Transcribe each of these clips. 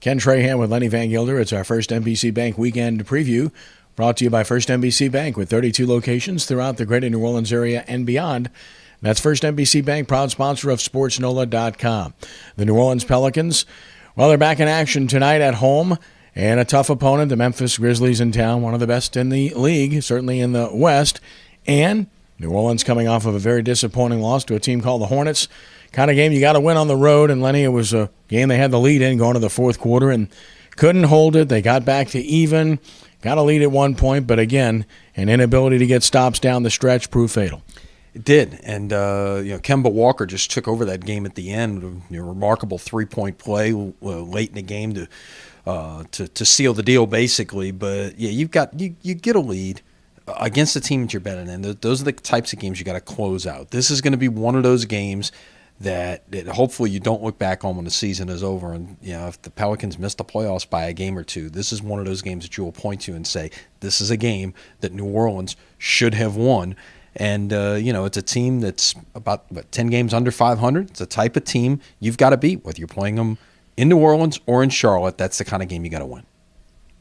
Ken Trahan with Lenny Vangilder. It's our first NBC Bank weekend preview, brought to you by First NBC Bank with 32 locations throughout the greater New Orleans area and beyond. That's First NBC Bank, proud sponsor of SportsNola.com. The New Orleans Pelicans, well, they're back in action tonight at home, and a tough opponent, the Memphis Grizzlies in town, one of the best in the league, certainly in the West. And New Orleans coming off of a very disappointing loss to a team called the Hornets. Kind of game you got to win on the road, and Lenny, it was a game they had the lead in going to the fourth quarter and couldn't hold it. They got back to even, got a lead at one point, but again, an inability to get stops down the stretch proved fatal. It did, and Kemba Walker just took over that game at the end. A remarkable three-point play late in the game to seal the deal, basically. But yeah, you get a lead against the team that you're betting in. Those are the types of games you got to close out. This is going to be one of those games that hopefully you don't look back on when the season is over. And if the Pelicans miss the playoffs by a game or two, this is one of those games that you will point to and say, this is a game that New Orleans should have won. And, it's a team that's about 10 games under 500. It's a type of team you've got to beat, whether you're playing them in New Orleans or in Charlotte. That's the kind of game you got to win.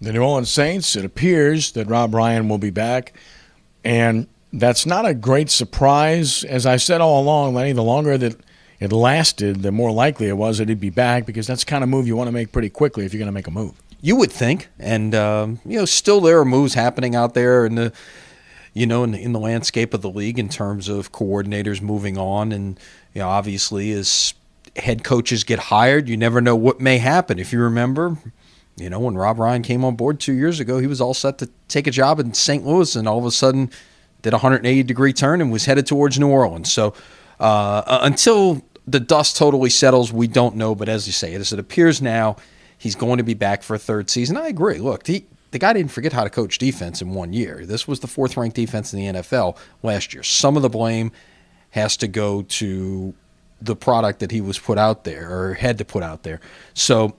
The New Orleans Saints, it appears that Rob Ryan will be back. And that's not a great surprise. As I said all along, Lenny, the longer that it lasted, the more likely it was that he'd be back, because that's the kind of move you want to make pretty quickly if you're going to make a move. You would think. And, still there are moves happening out there in the in the landscape of the league in terms of coordinators moving on. And, obviously as head coaches get hired, you never know what may happen. If you remember, when Rob Ryan came on board 2 years ago, he was all set to take a job in St. Louis, and all of a sudden did a 180-degree turn and was headed towards New Orleans. So until the dust totally settles, we don't know. But as you say, as it appears now, he's going to be back for a third season. I agree. Look, the guy didn't forget how to coach defense in 1 year. This was the fourth-ranked defense in the NFL last year. Some of the blame has to go to the product that he was put out there or had to put out there. So,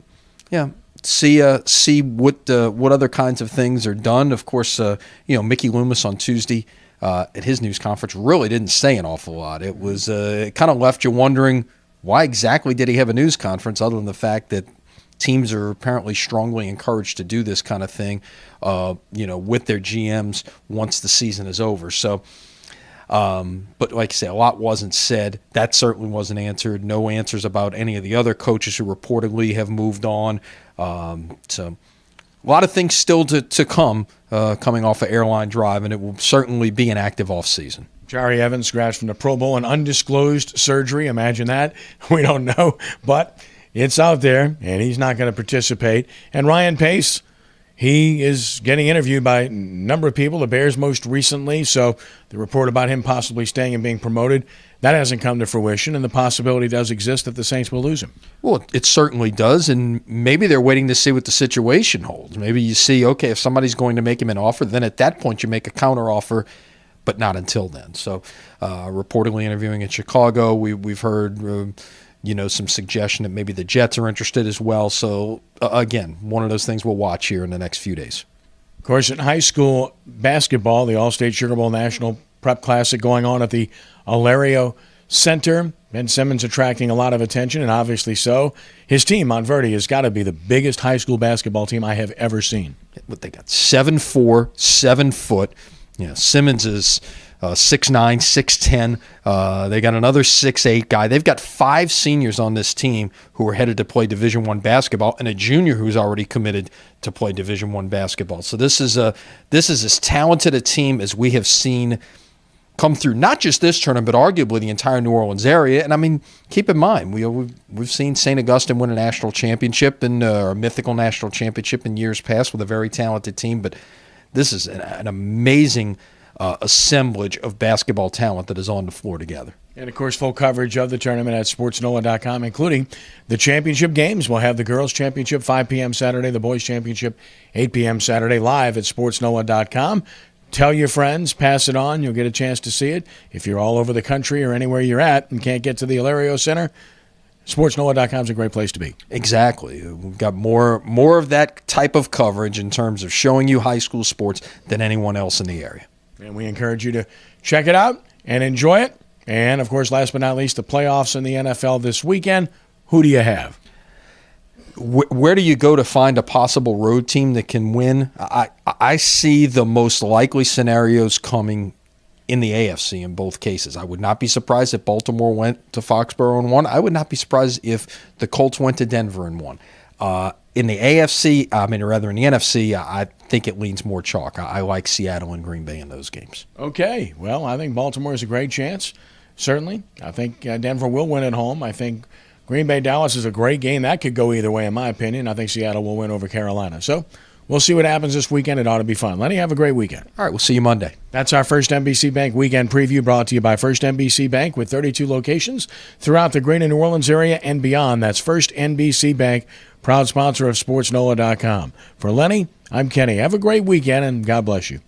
see what other kinds of things are done. Of course, Mickey Loomis on Tuesday at his news conference really didn't say an awful lot. It was it kind of left you wondering, why exactly did he have a news conference, other than the fact that teams are apparently strongly encouraged to do this kind of thing, with their GMs once the season is over. So, but like I say, a lot wasn't said. That certainly wasn't answered. No answers about any of the other coaches who reportedly have moved on. So a lot of things still to come, coming off of Airline Drive, and it will certainly be an active offseason. Jari Evans scratched from the Pro Bowl, an undisclosed surgery. Imagine that. We don't know, but it's out there, and he's not going to participate. And Ryan Pace, he is getting interviewed by a number of people, the Bears most recently. So the report about him possibly staying and being promoted, that hasn't come to fruition, and the possibility does exist that the Saints will lose him. Well, it certainly does, and maybe they're waiting to see what the situation holds. Maybe you see, okay, if somebody's going to make him an offer, then at that point you make a counteroffer, but not until then. So reportedly interviewing in Chicago, we've heard some suggestion that maybe the Jets are interested as well. So, again, one of those things we'll watch here in the next few days. Of course, in high school basketball, the Allstate Sugar Bowl National Prep Classic going on at the Alario Center. Ben Simmons attracting a lot of attention, and obviously so. His team, Montverde, has got to be the biggest high school basketball team I have ever seen. What they got, 7'4", 7 foot. Simmons is 6'9", 6'10". They got another 6'8" guy. They've got 5 seniors on this team who are headed to play Division I basketball, and a junior who's already committed to play Division I basketball. So this is as talented a team as we have seen come through not just this tournament, but arguably the entire New Orleans area. And I mean, keep in mind, we've seen St. Augustine win a national championship and a mythical national championship in years past with a very talented team, but this is an amazing assemblage of basketball talent that is on the floor together. And, of course, full coverage of the tournament at SportsNola.com, including the championship games. We'll have the girls' championship 5 p.m. Saturday, the boys' championship 8 p.m. Saturday, live at SportsNola.com. Tell your friends, pass it on. You'll get a chance to see it. If you're all over the country or anywhere you're at and can't get to the Alario Center, SportsNola.com is a great place to be. Exactly. We've got more of that type of coverage in terms of showing you high school sports than anyone else in the area. And we encourage you to check it out and enjoy it. And, of course, last but not least, the playoffs in the NFL this weekend. Who do you have? where do you go to find a possible road team that can win? I see the most likely scenarios coming in the AFC in both cases. I would not be surprised if Baltimore went to Foxborough and won. I would not be surprised if the Colts went to Denver and won. In the AFC, in the NFC, I think it leans more chalk. I like Seattle and Green Bay in those games. Okay. Well, I think Baltimore is a great chance, certainly. I think Denver will win at home. I think Green Bay-Dallas is a great game. That could go either way, in my opinion. I think Seattle will win over Carolina. So we'll see what happens this weekend. It ought to be fun. Lenny, have a great weekend. All right, we'll see you Monday. That's our First NBC Bank Weekend Preview, brought to you by First NBC Bank with 32 locations throughout the greater New Orleans area and beyond. That's First NBC Bank, proud sponsor of SportsNola.com. For Lenny, I'm Kenny. Have a great weekend, and God bless you.